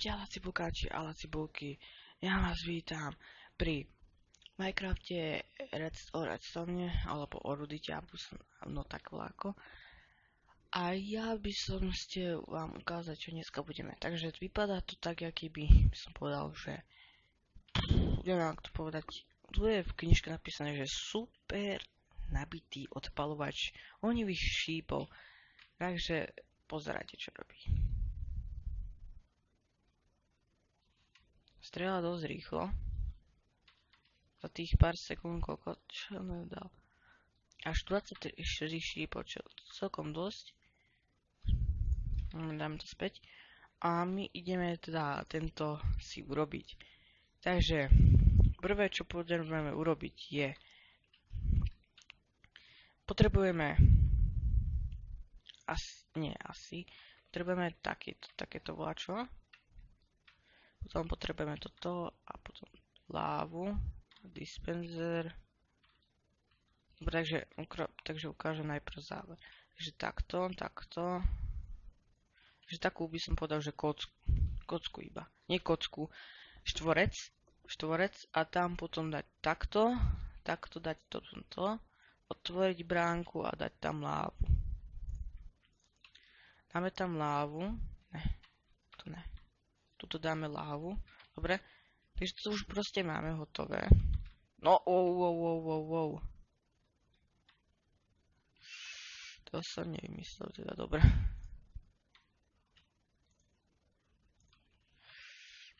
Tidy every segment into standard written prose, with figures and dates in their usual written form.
Čaute Alacibukáči, Alacibulky, ja vás vítam pri Minecrafte Redstone, alebo o Rudite, no tak vláko. A ja by som ste vám ukázať, čo dneska budeme. Takže vypadá to tak, aký by som povedal, že neviem, ako to povedať. Tu je v knižke napísané, že super nabitý odpalovač ohnivých šípov. Takže pozerajte, čo robí. Strieľa dosť rýchlo. Za tých pár sekúnd, koľko čo mi dal. Až 24 šípov, čo celkom dosť. Dáme to späť. A my ideme teda tento si urobiť. Takže prvé, čo potrebujeme urobiť je potrebujeme potrebujeme takéto vláčo. Potom potrebujeme toto a potom lávu, dispenser. Dobre, takže ukážem najprv záver. Takže takto. Takže takú by som povedal, že kocku iba. Nie kocku, štvorec a tam potom dať takto dať toto, otvoriť bránku a dať tam lávu. Dáme tam lávu, tuto dáme lávu, dobre, takže to už proste máme hotové. No, wow. To som nevymyslel, teda dobre.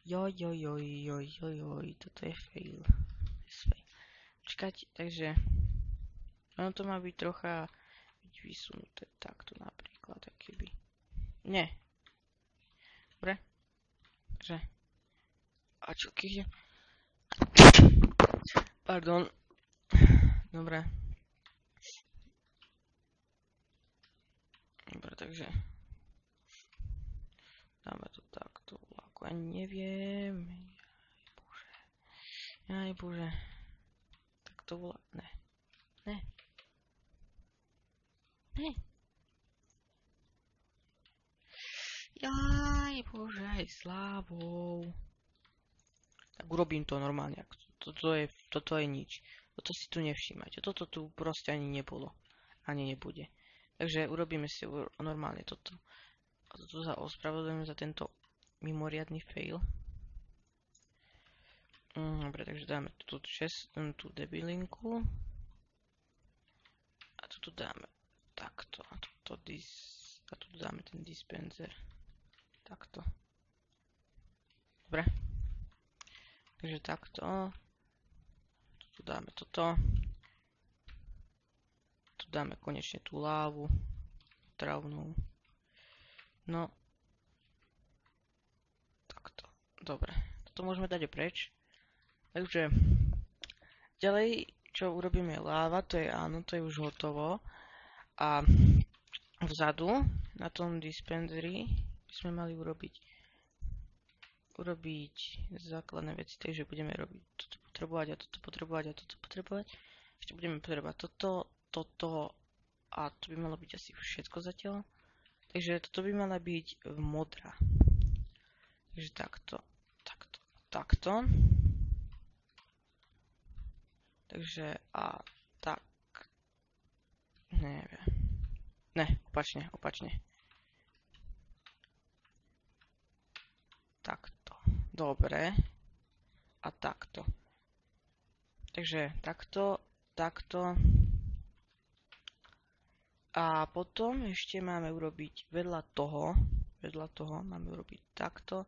Joj, toto je fail. Počkať, takže ono to má byť trocha vysunuté takto napríklad, akýby. Nie. Dobre. Takže. A čo keď? Pardon. Dobre. Dobre, takže. Dáme to takto. Ako ja neviem. Jaj bože. Tak to volá. Ne. Jaj bože, aj slávou. Tak urobím to normálne. Toto je nič. Toto si tu nevšímajte. Toto tu proste ani nebolo. Ani nebude. Takže urobíme si normálne toto. A toto sa ospravedlňujem za tento mimoriadny fail. Dobre, takže dáme tú debilinku. A tu dáme takto. A tu dáme ten dispenser. Takto. Dobre. Takže takto. Tu dáme toto. Tu dáme konečne tú lávu. Travnú. No. Takto. Dobre. Toto môžeme dať preč. Takže. Ďalej, čo urobíme láva, to je áno, to je už hotovo. A vzadu, na tom dispenseri, by sme mali urobiť základné veci, takže budeme robiť toto potrebovať a toto potrebovať a toto potrebovať. Ešte budeme potrebovať toto a to by malo byť asi všetko zatiaľ. Takže toto by mala byť modrá. Takže takto. Takže a tak. Neviem. Ne, opačne. Takto. Dobre. A takto. Takže takto. A potom ešte máme urobiť vedľa toho máme urobiť takto.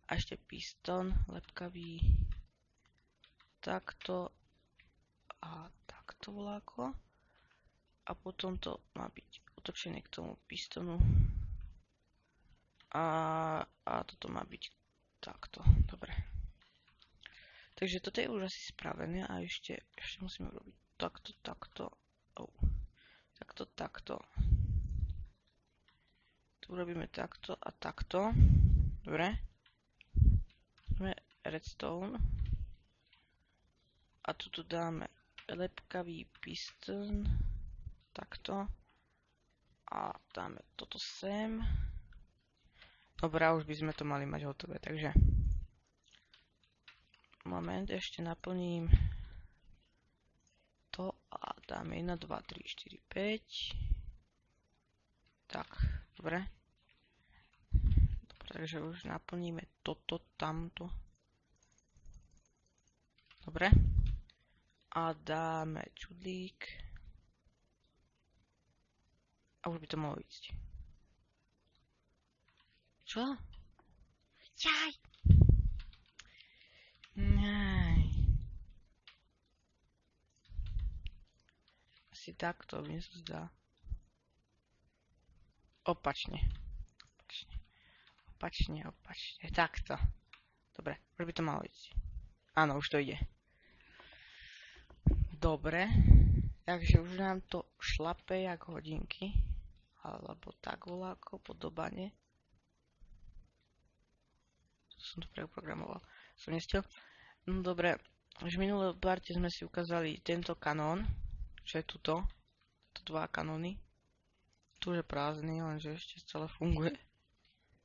A ešte pistón lepkavý. Takto. A takto voľako. A potom to má byť otočené k tomu pistónu. A toto má byť takto. Dobre. Takže toto je už asi spravené a ešte musíme robiť takto. Takto. Tu urobíme takto a takto. Dobre. Máme redstone. A tu dáme lepkavý pistón. Takto. A dáme toto sem. Dobrá, už by sme to mali mať hotové, takže moment, ešte naplním to a dáme 1, 2, 3, 4, 5. Tak, dobre. Dobre, takže už naplníme toto, tamto. Dobre. A dáme čudlík. A už by to mohlo ísť. Čo? Jaj! Jaj. Asi takto, mne sa zdá. Opačne. Opačne. Takto. Dobre, už by to malo ísť. Áno, už to ide. Dobre. Takže už nám to šlape jak hodinky. Alebo tak voláko, podobane. Som to preprogramoval. Som nestil. No dobre. Už v minulej parte sme si ukázali tento kanón. Čo je tuto. To 2 kanóny. Tu je prázdny, lenže ešte celé funguje.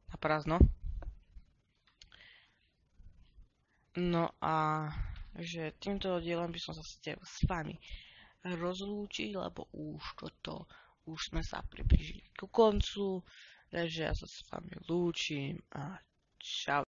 Na prázdno. No a že týmto dielom by som sa s vami rozlúčil, lebo už sme sa priblížili ku koncu, takže ja sa s vami lúčim a čau.